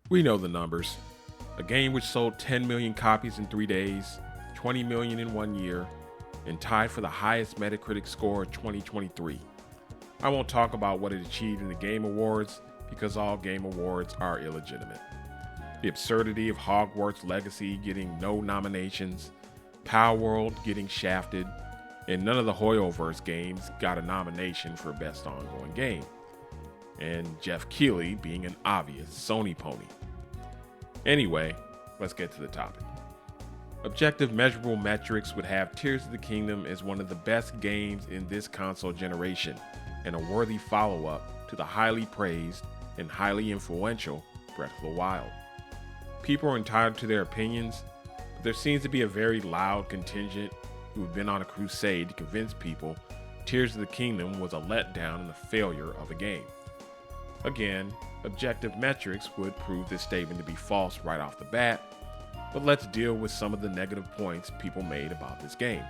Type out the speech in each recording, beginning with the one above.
We know the numbers. A game which sold 10 million copies in 3 days, 20 million in 1 year, and tied for the highest Metacritic score of 2023. I won't talk about what it achieved in the Game Awards because all Game Awards are illegitimate. The absurdity of Hogwarts Legacy getting no nominations, Palworld getting shafted, and none of the Hoyoverse games got a nomination for Best Ongoing Game. And Jeff Keighley being an obvious Sony pony. Anyway, let's get to the topic. Objective measurable metrics would have Tears of the Kingdom as one of the best games in this console generation and a worthy follow-up to the highly praised and highly influential Breath of the Wild. People are entitled to their opinions, but there seems to be a very loud contingent who have been on a crusade to convince people Tears of the Kingdom was a letdown and a failure of a game. Again, objective metrics would prove this statement to be false right off the bat, but let's deal with some of the negative points people made about this game.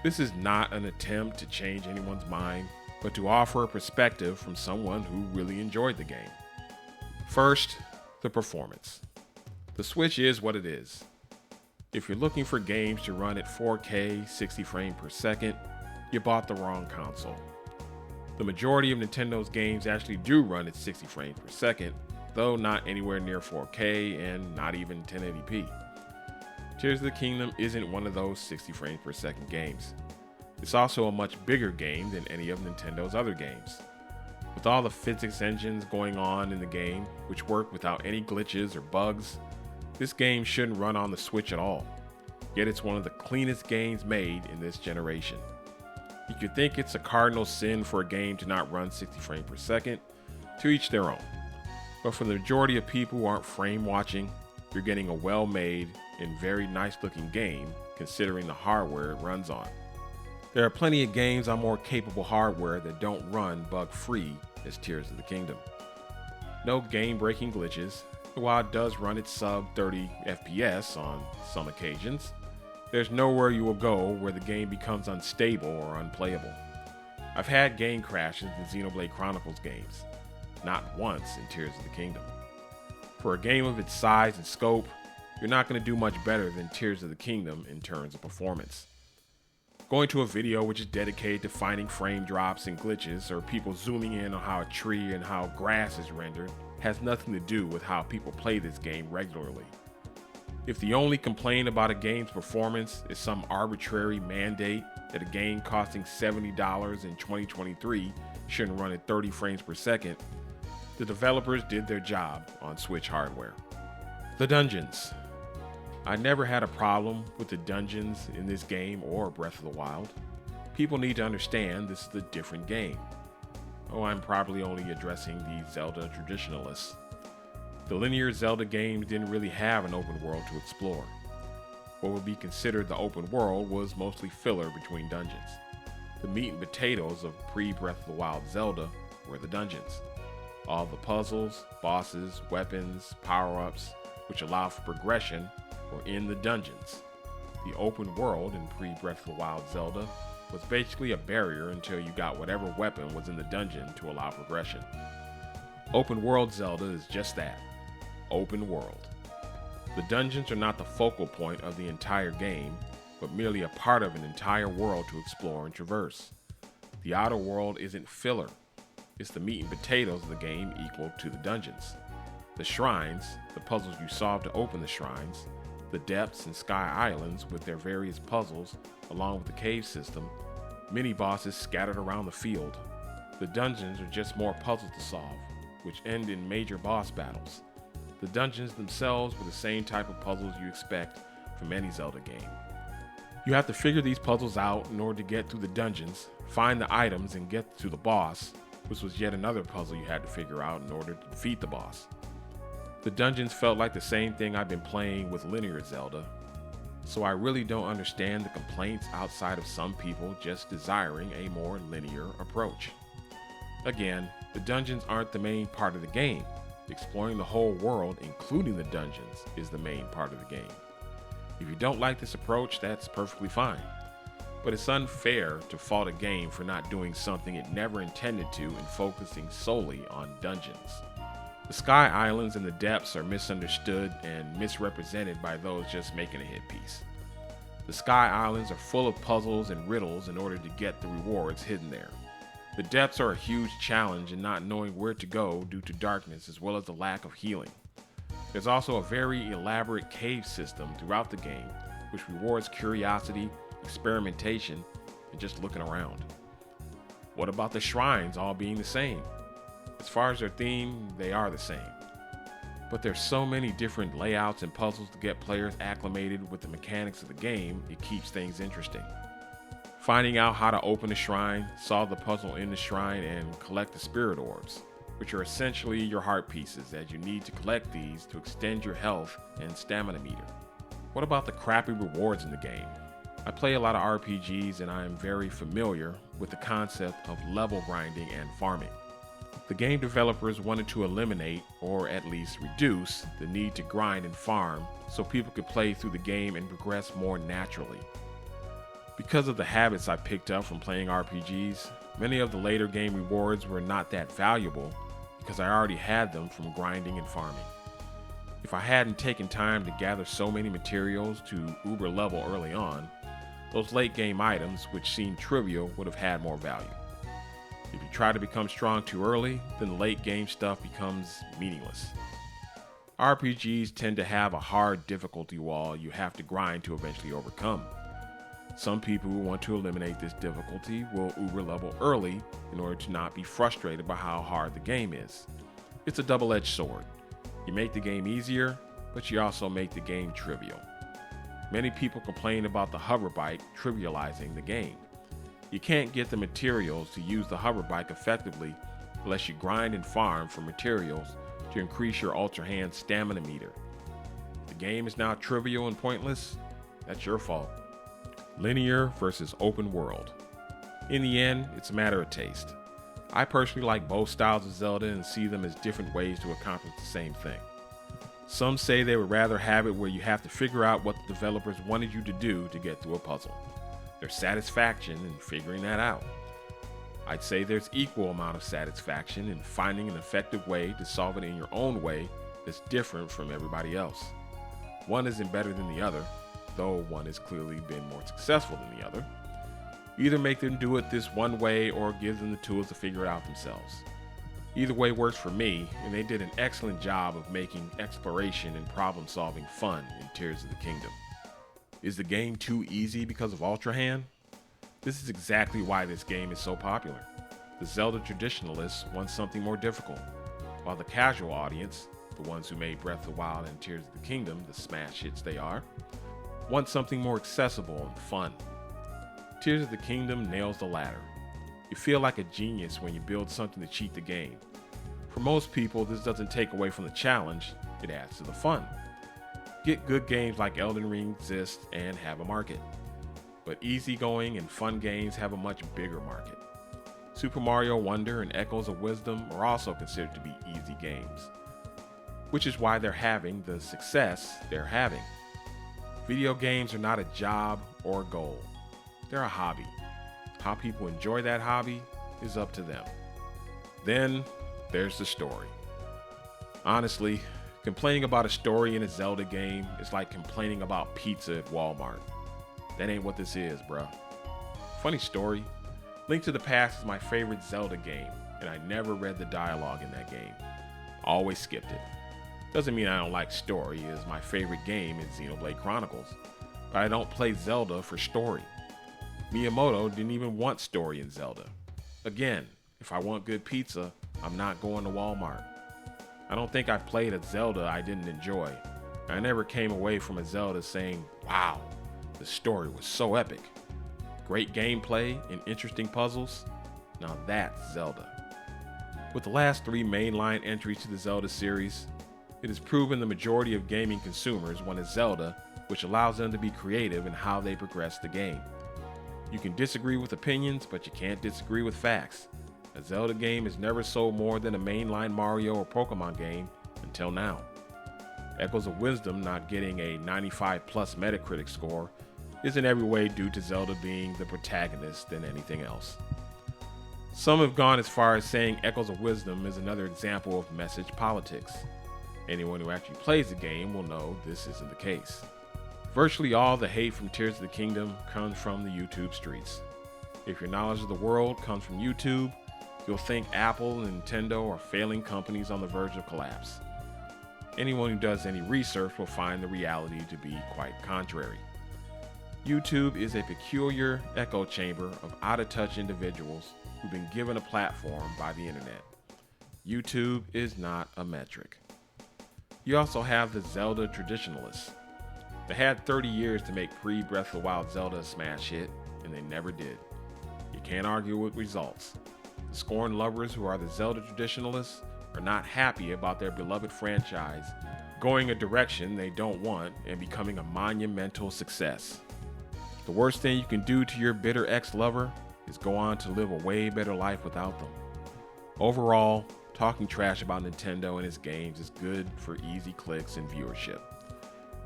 This is not an attempt to change anyone's mind, but to offer a perspective from someone who really enjoyed the game. First, the performance. The Switch is what it is. If you're looking for games to run at 4K 60 frames per second, you bought the wrong console. The majority of Nintendo's games actually do run at 60 frames per second, though not anywhere near 4K and not even 1080p. Tears of the Kingdom isn't one of those 60 frames per second games. It's also a much bigger game than any of Nintendo's other games. With all the physics engines going on in the game, which work without any glitches or bugs, this game shouldn't run on the Switch at all. Yet it's one of the cleanest games made in this generation. You could think it's a cardinal sin for a game to not run 60 frames per second, to each their own. But for the majority of people who aren't frame watching, you're getting a well-made and very nice-looking game considering the hardware it runs on. There are plenty of games on more capable hardware that don't run bug-free as Tears of the Kingdom. No game-breaking glitches, and while it does run at sub-30 FPS on some occasions, there's nowhere you will go where the game becomes unstable or unplayable. I've had game crashes in Xenoblade Chronicles games, not once in Tears of the Kingdom. For a game of its size and scope, you're not going to do much better than Tears of the Kingdom in terms of performance. Going to a video which is dedicated to finding frame drops and glitches or people zooming in on how a tree and how grass is rendered has nothing to do with how people play this game regularly. If the only complaint about a game's performance is some arbitrary mandate that a game costing $70 in 2023 shouldn't run at 30 frames per second, the developers did their job on Switch hardware. The dungeons. I never had a problem with the dungeons in this game or Breath of the Wild. People need to understand this is a different game. Oh, I'm probably only addressing the Zelda traditionalists. The linear Zelda games didn't really have an open world to explore. What would be considered the open world was mostly filler between dungeons. The meat and potatoes of pre-Breath of the Wild Zelda were the dungeons. All the puzzles, bosses, weapons, power-ups, which allow for progression, were in the dungeons. The open world in pre-Breath of the Wild Zelda was basically a barrier until you got whatever weapon was in the dungeon to allow progression. Open world Zelda is just that. Open world. The dungeons are not the focal point of the entire game, but merely a part of an entire world to explore and traverse. The outer world isn't filler. It's the meat and potatoes of the game equal to the dungeons. The shrines, the puzzles you solve to open the shrines, the depths and sky islands with their various puzzles, along with the cave system, mini-bosses scattered around the field. The dungeons are just more puzzles to solve, which end in major boss battles. The dungeons themselves were the same type of puzzles you expect from any Zelda game. You have to figure these puzzles out in order to get through the dungeons, find the items, and get to the boss, which was yet another puzzle you had to figure out in order to defeat the boss. The dungeons felt like the same thing I've been playing with linear Zelda, so I really don't understand the complaints outside of some people just desiring a more linear approach. Again, the dungeons aren't the main part of the game. Exploring the whole world, including the dungeons, is the main part of the game. If you don't like this approach, that's perfectly fine. But it's unfair to fault a game for not doing something it never intended to and focusing solely on dungeons. The Sky Islands and the depths are misunderstood and misrepresented by those just making a hit piece. The Sky Islands are full of puzzles and riddles in order to get the rewards hidden there. The depths are a huge challenge in not knowing where to go due to darkness as well as the lack of healing. There's also a very elaborate cave system throughout the game, which rewards curiosity, experimentation, and just looking around. What about the shrines all being the same? As far as their theme, they are the same. But there's so many different layouts and puzzles to get players acclimated with the mechanics of the game, it keeps things interesting. Finding out how to open a shrine, solve the puzzle in the shrine, and collect the spirit orbs, which are essentially your heart pieces, as you need to collect these to extend your health and stamina meter. What about the crappy rewards in the game? I play a lot of RPGs and I am very familiar with the concept of level grinding and farming. The game developers wanted to eliminate, or at least reduce, the need to grind and farm so people could play through the game and progress more naturally. Because of the habits I picked up from playing RPGs, many of the later game rewards were not that valuable because I already had them from grinding and farming. If I hadn't taken time to gather so many materials to uber level early on, those late game items, which seemed trivial, would have had more value. If you try to become strong too early, then the late game stuff becomes meaningless. RPGs tend to have a hard difficulty wall you have to grind to eventually overcome. Some people who want to eliminate this difficulty will uber level early in order to not be frustrated by how hard the game is. It's a double-edged sword. You make the game easier, but you also make the game trivial. Many people complain about the hover bike trivializing the game. You can't get the materials to use the hover bike effectively unless you grind and farm for materials to increase your Ultra Hand stamina meter. If the game is now trivial and pointless, that's your fault. Linear versus open world. In the end, it's a matter of taste. I personally like both styles of Zelda and see them as different ways to accomplish the same thing. Some say they would rather have it where you have to figure out what the developers wanted you to do to get through a puzzle. There's satisfaction in figuring that out. I'd say there's equal amount of satisfaction in finding an effective way to solve it in your own way that's different from everybody else. One isn't better than the other, though one has clearly been more successful than the other. Either make them do it this one way or give them the tools to figure it out themselves. Either way works for me, and they did an excellent job of making exploration and problem solving fun in Tears of the Kingdom. Is the game too easy because of Ultra Hand? This is exactly why this game is so popular. The Zelda traditionalists want something more difficult, while the casual audience, the ones who made Breath of the Wild and Tears of the Kingdom the smash hits they are, want something more accessible and fun. Tears of the Kingdom nails the latter. You feel like a genius when you build something to cheat the game. For most people, this doesn't take away from the challenge, it adds to the fun. Get good games like Elden Ring exist and have a market. But easygoing and fun games have a much bigger market. Super Mario Wonder and Echoes of Wisdom are also considered to be easy games, which is why they're having the success they're having. Video games are not a job or a goal. They're a hobby. How people enjoy that hobby is up to them. Then there's the story. Honestly, complaining about a story in a Zelda game is like complaining about pizza at Walmart. That ain't what this is, bruh. Funny story, Link to the Past is my favorite Zelda game, and I never read the dialogue in that game. Always skipped it. Doesn't mean I don't like story, as my favorite game is Xenoblade Chronicles, but I don't play Zelda for story. Miyamoto didn't even want story in Zelda. Again, if I want good pizza, I'm not going to Walmart. I don't think I've played a Zelda I didn't enjoy. I never came away from a Zelda saying, wow, the story was so epic. Great gameplay and interesting puzzles. Now that's Zelda. With the last 3 mainline entries to the Zelda series, it has proven the majority of gaming consumers want a Zelda which allows them to be creative in how they progress the game. You can disagree with opinions, but you can't disagree with facts. A Zelda game has never sold more than a mainline Mario or Pokemon game until now. Echoes of Wisdom not getting a 95 plus Metacritic score is in every way due to Zelda being the protagonist than anything else. Some have gone as far as saying Echoes of Wisdom is another example of message politics. Anyone who actually plays the game will know this isn't the case. Virtually all the hate from Tears of the Kingdom comes from the YouTube streets. If your knowledge of the world comes from YouTube, you'll think Apple and Nintendo are failing companies on the verge of collapse. Anyone who does any research will find the reality to be quite contrary. YouTube is a peculiar echo chamber of out-of-touch individuals who've been given a platform by the internet. YouTube is not a metric. You also have the Zelda traditionalists. They had 30 years to make pre-Breath of the Wild Zelda a smash hit, and they never did. You can't argue with results. The scorned lovers who are the Zelda traditionalists are not happy about their beloved franchise going a direction they don't want and becoming a monumental success. The worst thing you can do to your bitter ex-lover is go on to live a way better life without them. Overall, talking trash about Nintendo and its games is good for easy clicks and viewership.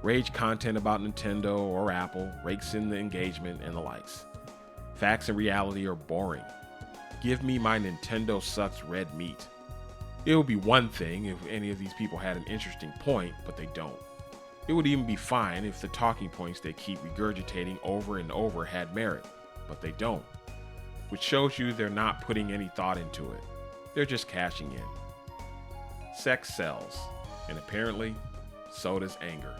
Rage content about Nintendo or Apple rakes in the engagement and the likes. Facts and reality are boring. Give me my Nintendo sucks red meat. It would be one thing if any of these people had an interesting point, but they don't. It would even be fine if the talking points they keep regurgitating over and over had merit, but they don't. Which shows you they're not putting any thought into it. They're just cashing in. Sex sells, and apparently, so does anger.